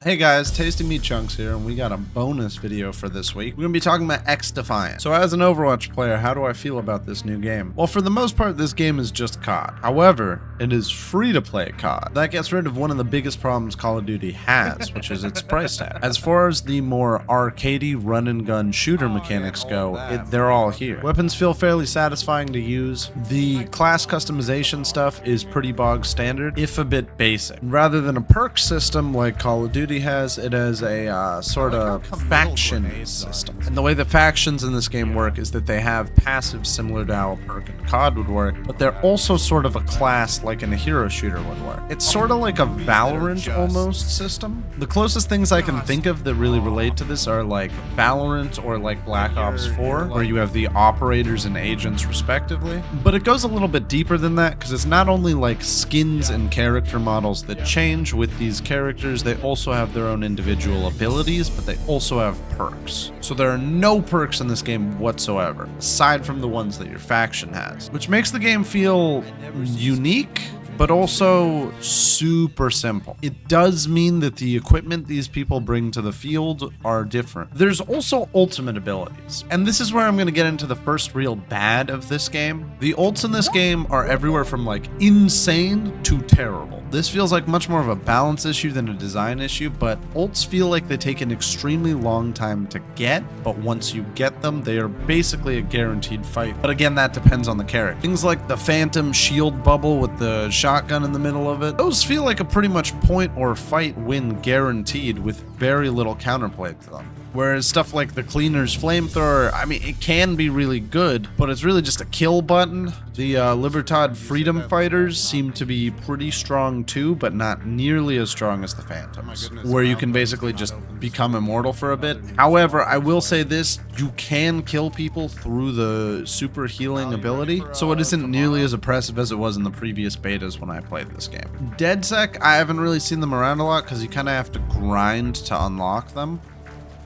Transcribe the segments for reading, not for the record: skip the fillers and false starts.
Hey guys, Tasty Meat Chunks here, and we got a bonus video for this week. We're going to be talking about XDefiant. So as an Overwatch player, how do I feel about this new game? Well, for the most part, this game is just COD. However, it is free to play COD. That gets rid of one of the biggest problems Call of Duty has, which is its price tag. As far as the more arcadey run and gun shooter mechanics go, they're all here. Weapons feel fairly satisfying to use. The class customization stuff is pretty bog standard, if a bit basic. Rather than a perk system like Call of Duty has, it has a sort of faction system. And the way the factions in this game work is that they have passives similar to how a perk in COD would work, but they're also sort of a class like in a hero shooter would work. It's sort of like a Valorant almost system. The closest things I can think of that really relate to this are like Valorant or like Black Ops 4, where you have the operators and agents respectively. But it goes a little bit deeper than that, because it's not only like skins and character models that change with these characters, they also have their own individual abilities, but they also have perks. So there are no perks in this game whatsoever, aside from the ones that your faction has, which makes the game feel unique, but also super simple. It does mean that the equipment these people bring to the field are different. There's also ultimate abilities, and this is where I'm going to get into the first real bad of this game. The ults in this game are everywhere from like insane to terrible. This feels like much more of a balance issue than a design issue, but ults feel like they take an extremely long time to get, but once you get them, they are basically a guaranteed fight. But again, that depends on the character. Things like the Phantom shield bubble with the shotgun in the middle of it, those feel like a pretty much point or fight win guaranteed with very little counterplay to them. Whereas stuff like the Cleaner's flamethrower, I mean, it can be really good, but it's really just a kill button. The Libertad Freedom Fighters seem to be pretty strong too, but not nearly as strong as the Phantoms, where you can basically just become immortal for a bit. However, I will say this, you can kill people through the super healing ability, so it isn't nearly as oppressive as it was in the previous betas when I played this game. DedSec, I haven't really seen them around a lot because you kind of have to grind to unlock them.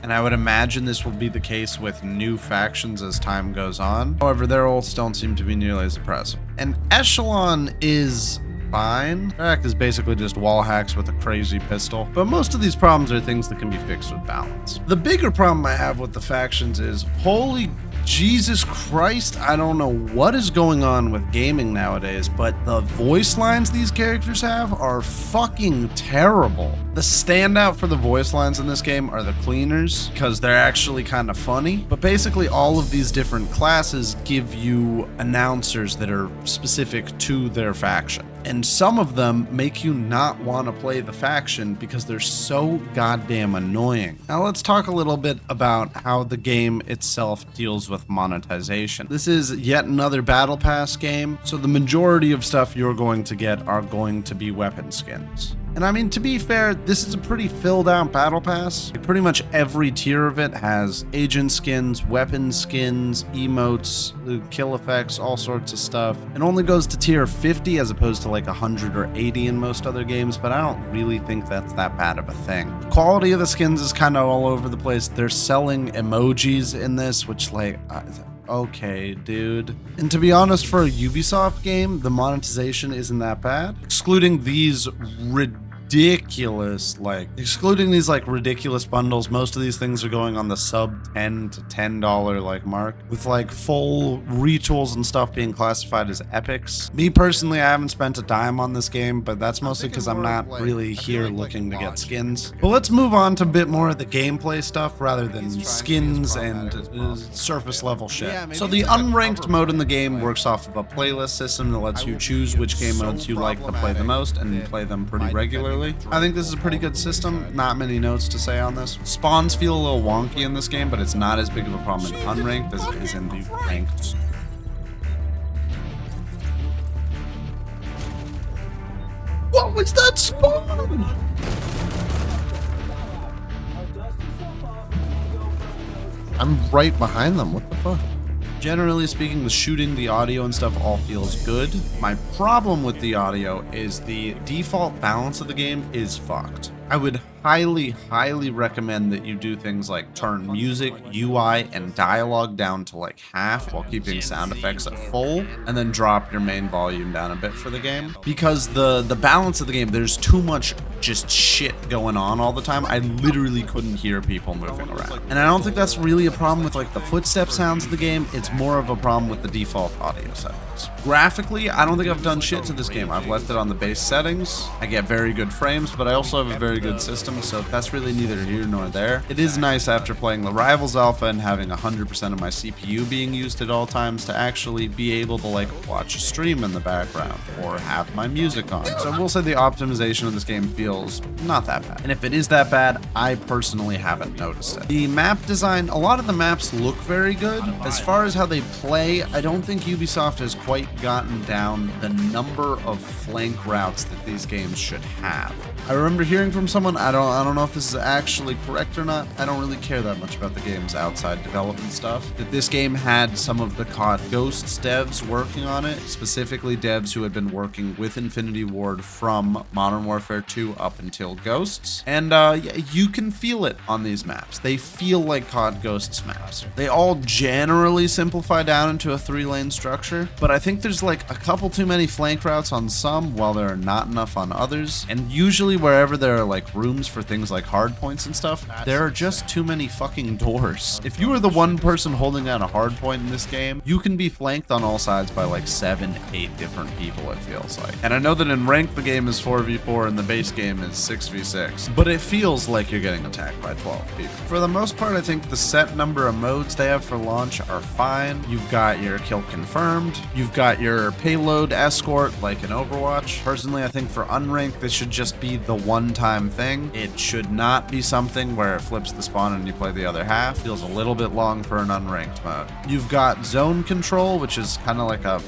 And I would imagine this will be the case with new factions as time goes on. However, their ults don't seem to be nearly as impressive. And Echelon is fine. Rack is basically just wall hacks with a crazy pistol. But most of these problems are things that can be fixed with balance. The bigger problem I have with the factions is, holy Jesus Christ, I don't know what is going on with gaming nowadays, but the voice lines these characters have are fucking terrible. The standout for the voice lines in this game are the Cleaners, because they're actually kind of funny. But basically all of these different classes give you announcers that are specific to their faction. And some of them make you not want to play the faction because they're so goddamn annoying. Now let's talk a little bit about how the game itself deals with monetization. This is yet another battle pass game, so the majority of stuff you're going to get are going to be weapon skins. And I mean, to be fair, this is a pretty filled out battle pass. Pretty much every tier of it has agent skins, weapon skins, emotes, kill effects, all sorts of stuff. It only goes to tier 50 as opposed to like 100 or 80 in most other games, but I don't really think that's that bad of a thing. The quality of the skins is kind of all over the place. They're selling emojis in this, which like... okay, dude. And to be honest, for a Ubisoft game, the monetization isn't that bad. Excluding these ridiculous bundles, most of these things are going on the sub $10 to $10 like mark, with like full retools and stuff being classified as epics. Me personally, I haven't spent a dime on this game, but that's mostly because I'm not really here looking to get skins. But let's move on to a bit more of the gameplay stuff rather than skins and surface level shit. So the unranked mode in the game works off of a playlist system that lets you choose which game modes you like to play the most and play them pretty regularly. I think this is a pretty good system. Not many notes to say on this. Spawns feel a little wonky in this game, but it's not as big of a problem in unranked as it is in the ranked. What was that spawn? I'm right behind them. What the fuck? Generally speaking, the shooting, the audio and stuff all feels good. My problem with the audio is the default balance of the game is fucked. I would highly recommend that you do things like turn music, UI, and dialogue down to like half while keeping sound effects at full, and then drop your main volume down a bit for the game. Because the balance of the game, there's too much just shit going on all the time. I literally couldn't hear people moving around. And I don't think that's really a problem with like the footstep sounds of the game. It's more of a problem with the default audio settings. Graphically, I don't think I've done shit to this game. I've left it on the base settings. I get very good frames, but I also have a very good system, so that's really neither here nor there. It is nice after playing the Rivals Alpha and having 100% of my CPU being used at all times to actually be able to like watch a stream in the background or have my music on. So I will say the optimization of this game feels not that bad. And if it is that bad, I personally haven't noticed it. The map design, a lot of the maps look very good. As far as how they play, I don't think Ubisoft has quite gotten down the number of flank routes that these games should have. I remember hearing from someone, I don't know if this is actually correct or not, I don't really care that much about the game's outside development stuff, that this game had some of the COD Ghosts devs working on it, specifically devs who had been working with Infinity Ward from Modern Warfare 2 up until Ghosts. And yeah, you can feel it on these maps. They feel like COD Ghosts maps. They all generally simplify down into a 3-lane structure, but I think there's like a couple too many flank routes on some while there are not enough on others. And usually wherever there are like rooms for things like hard points and stuff, there are just too many fucking doors. If you are the one person holding down a hard point in this game, you can be flanked on all sides by like 7, 8 different people, it feels like. And I know that in ranked the game is 4v4 and the base game is 6v6, but it feels like you're getting attacked by 12 people. For the most part, I think the set number of modes they have for launch are fine. You've got your kill confirmed, you've got your payload escort like in Overwatch. Personally, I think for unranked, this should just be the one-time thing. It should not be something where it flips the spawn and you play the other half. Feels a little bit long for an unranked mode. You've got zone control, which is kind of like a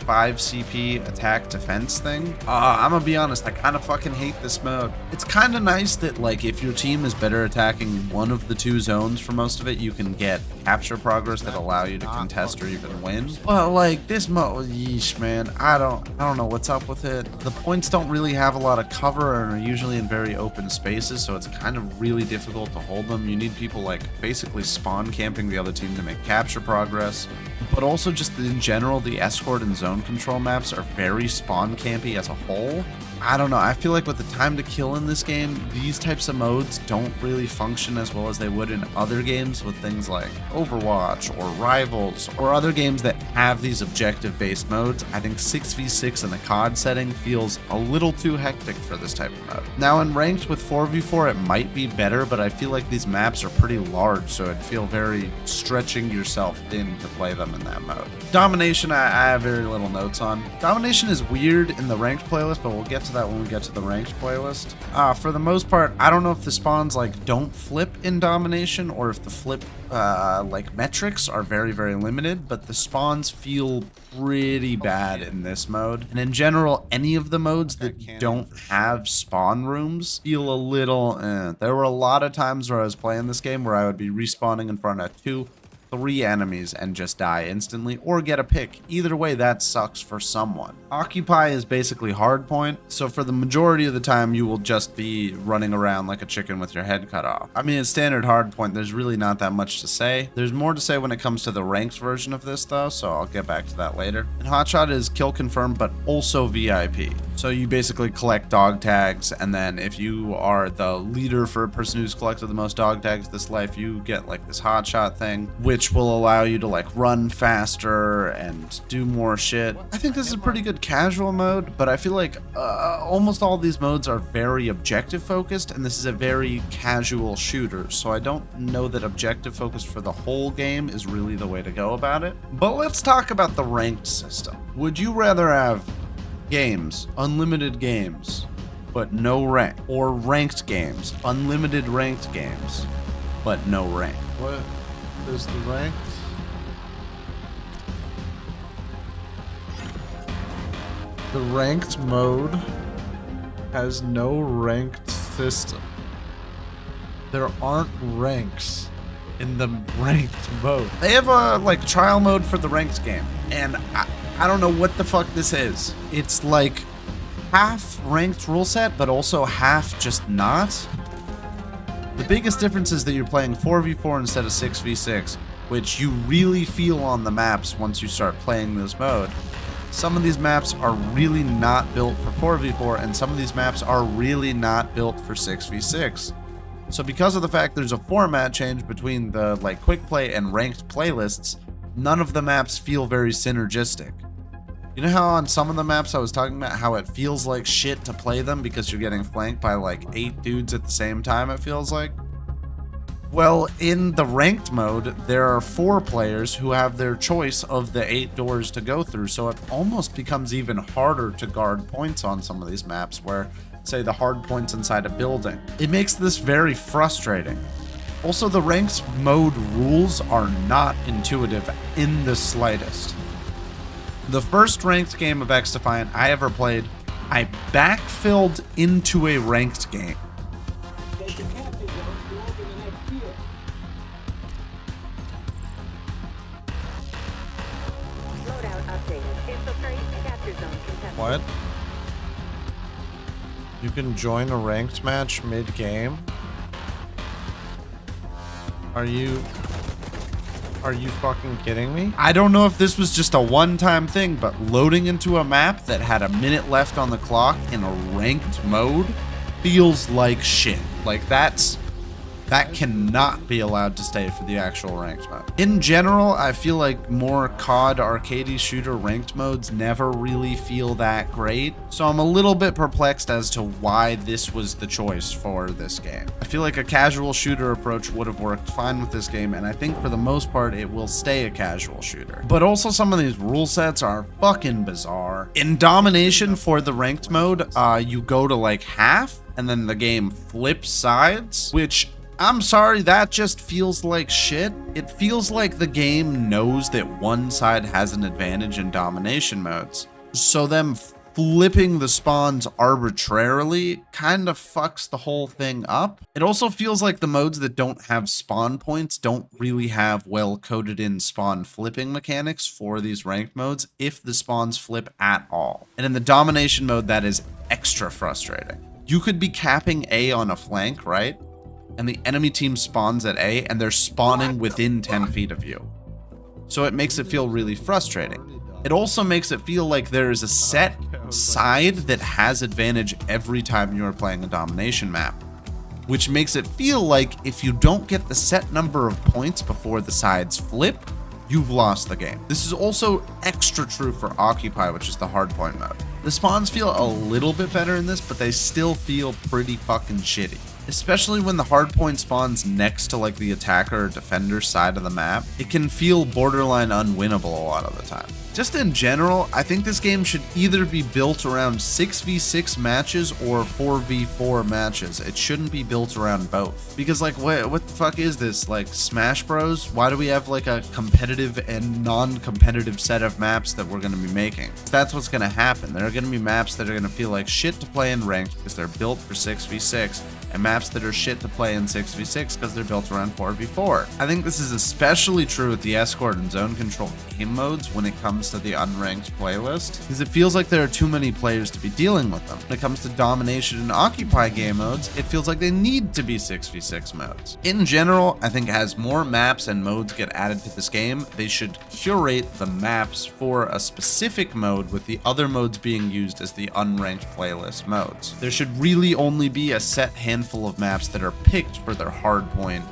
5 CP attack defense thing. I'm gonna be honest, I kind of fucking hate this mode. It's kind of nice that like if your team is better attacking one of the 2 zones for most of it, you can get capture progress that allow you to contest or even win. But like this mode, yeesh man, I don't know what's up with it. The points don't really have a lot of cover and are usually in very open spaces, so it's kind of really difficult to hold them. You need people like basically spawn camping the other team to make capture progress. But also just in general, the escort and zone control maps are very spawn campy as a whole. I don't know, I feel like with the time to kill in this game, these types of modes don't really function as well as they would in other games with things like Overwatch or Rivals or other games that have these objective-based modes. I think 6v6 in the COD setting feels a little too hectic for this type of mode. Now in ranked with 4v4 it might be better, but I feel like these maps are pretty large, so it'd feel very stretching yourself thin to play them in that mode. Domination, I have very little notes on. Domination is weird in the ranked playlist, but we'll get to that when we get to the ranked playlist. For the most part, I don't know if the spawns like don't flip in Domination or if the flip like metrics are very limited, but the spawns feel pretty bad in this mode. And in general, any of the modes that don't have spawn rooms feel a little There were a lot of times where I was playing this game where I would be respawning in front of 2, 3 enemies and just die instantly, or get a pick. Either way, that sucks for someone. Occupy is basically hardpoint, so for the majority of the time you will just be running around like a chicken with your head cut off. I mean, it's standard hardpoint, there's really not that much to say. There's more to say when it comes to the ranked version of this though, so I'll get back to that later. And Hotshot is kill confirmed, but also VIP. So you basically collect dog tags, and then if you are the leader for a person who's collected the most dog tags this life, you get like this hotshot thing, which will allow you to like run faster and do more shit. I think this is a pretty good casual mode, but I feel like almost all these modes are very objective focused, and this is a very casual shooter, so I don't know that objective focus for the whole game is really the way to go about it. But let's talk about the ranked system. Would you rather have games, unlimited games, but no rank, or ranked games, unlimited ranked games, but no rank? What is the ranked? The ranked mode has no ranked system. There aren't ranks in the ranked mode. They have a like trial mode for the ranked game, and I don't know what the fuck this is. It's like half ranked rule set, but also half just not. The biggest difference is that you're playing 4v4 instead of 6v6, which you really feel on the maps once you start playing this mode. Some of these maps are really not built for 4v4, and some of these maps are really not built for 6v6. So because of the fact there's a format change between the quick play and ranked playlists, none of the maps feel very synergistic. You know how on some of the maps I was talking about how it feels like shit to play them because you're getting flanked by 8 dudes at the same time, it feels like? Well, in the ranked mode, there are 4 players who have their choice of the 8 doors to go through, so it almost becomes even harder to guard points on some of these maps where, say, the hard points inside a building. It makes this very frustrating. Also, the ranked mode rules are not intuitive in the slightest. The first ranked game of XDefiant I ever played, I backfilled into a ranked game. What? You can join a ranked match mid-game? Are you fucking kidding me? I don't know if this was just a one-time thing, but loading into a map that had a minute left on the clock in a ranked mode feels like shit. That cannot be allowed to stay for the actual ranked mode. In general, I feel like more COD arcade shooter ranked modes never really feel that great, so I'm a little bit perplexed as to why this was the choice for this game. I feel like a casual shooter approach would have worked fine with this game, and I think for the most part it will stay a casual shooter. But also some of these rule sets are fucking bizarre. In domination for the ranked mode, you go to half, and then the game flips sides, which I'm sorry, that just feels like shit. It feels like the game knows that one side has an advantage in domination modes. So them flipping the spawns arbitrarily kind of fucks the whole thing up. It also feels like the modes that don't have spawn points don't really have well coded in spawn flipping mechanics for these ranked modes if the spawns flip at all. And in the domination mode, that is extra frustrating. You could be capping A on a flank, right? And the enemy team spawns at A, and they're spawning within 10 feet of you. So it makes it feel really frustrating. It also makes it feel like there is a set side that has advantage every time you're playing a domination map, which makes it feel like if you don't get the set number of points before the sides flip, you've lost the game. This is also extra true for Occupy, which is the hardpoint mode. The spawns feel a little bit better in this, but they still feel pretty fucking shitty. Especially when the hardpoint spawns next to the attacker or defender side of the map, it can feel borderline unwinnable a lot of the time. Just in general, I think this game should either be built around 6v6 matches or 4v4 matches. It shouldn't be built around both. Because what the fuck is this? Smash Bros? Why do we have a competitive and non-competitive set of maps that we're gonna be making? That's what's gonna happen. There are gonna be maps that are gonna feel like shit to play in ranked because they're built for 6v6, and maps that are shit to play in 6v6 because they're built around 4v4. I think this is especially true with the escort and zone control game modes when it comes to the unranked playlist, because it feels like there are too many players to be dealing with them. When it comes to domination and occupy game modes, it feels like they need to be 6v6 modes. In general, I think as more maps and modes get added to this game, they should curate the maps for a specific mode, with the other modes being used as the unranked playlist modes. There should really only be a set handful of maps that are picked for their hardpoint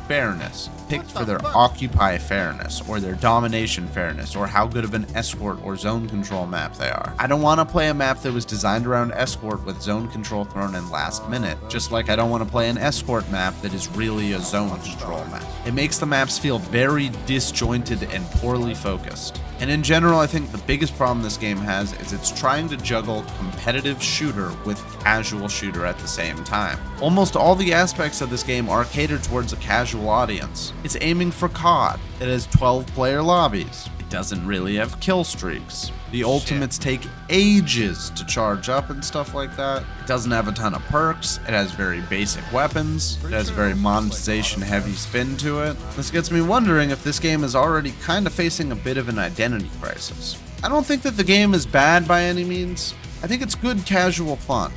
fairness, picked for their occupy fairness, or their domination fairness, or how good of an escort or zone control map they are. I don't want to play a map that was designed around escort with zone control thrown in last minute, just like I don't want to play an escort map that is really a zone control map. It makes the maps feel very disjointed and poorly focused. And in general, I think the biggest problem this game has is it's trying to juggle competitive shooter with casual shooter at the same time. Almost all the aspects of this game are catered towards a casual audience. It's aiming for COD. It has 12-player lobbies. It doesn't really have kill streaks. The ultimates take ages to charge up and stuff like that. It doesn't have a ton of perks. It has very basic weapons. It has a very monetization heavy spin to it. This gets me wondering if this game is already kind of facing a bit of an identity crisis. I don't think that the game is bad by any means. I think it's good casual fun.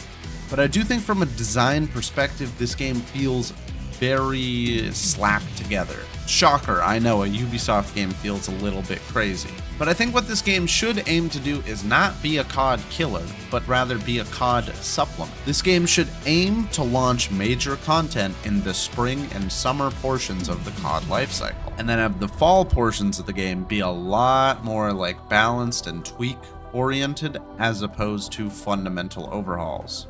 But I do think from a design perspective, this game feels very slapped together. Shocker, I know a Ubisoft game feels a little bit crazy. But I think what this game should aim to do is not be a COD killer, but rather be a COD supplement. This game should aim to launch major content in the spring and summer portions of the COD lifecycle, and then have the fall portions of the game be a lot more like balanced and tweak oriented as opposed to fundamental overhauls.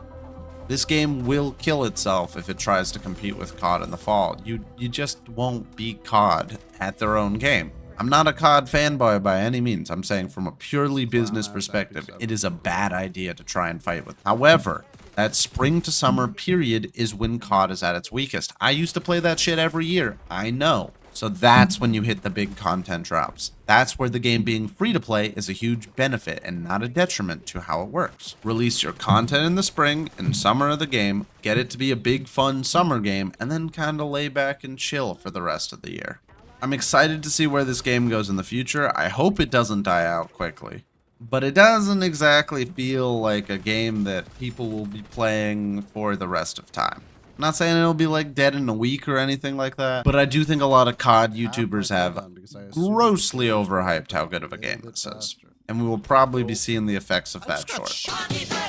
This game will kill itself if it tries to compete with COD in the fall. You just won't beat COD at their own game. I'm not a COD fanboy by any means. I'm saying from a purely business perspective, it is a bad idea to try and fight with. However, that spring to summer period is when COD is at its weakest. I used to play that shit every year. I know. So that's when you hit the big content drops. That's where the game being free to play is a huge benefit and not a detriment to how it works. Release your content in the spring and summer of the game, get it to be a big fun summer game, and then kind of lay back and chill for the rest of the year. I'm excited to see where this game goes in the future. I hope it doesn't die out quickly. But it doesn't exactly feel like a game that people will be playing for the rest of time. I'm not saying it'll be like dead in a week or anything like that, but I do think a lot of COD YouTubers have grossly overhyped how good of a game this is. And we will probably be seeing the effects of that shortly.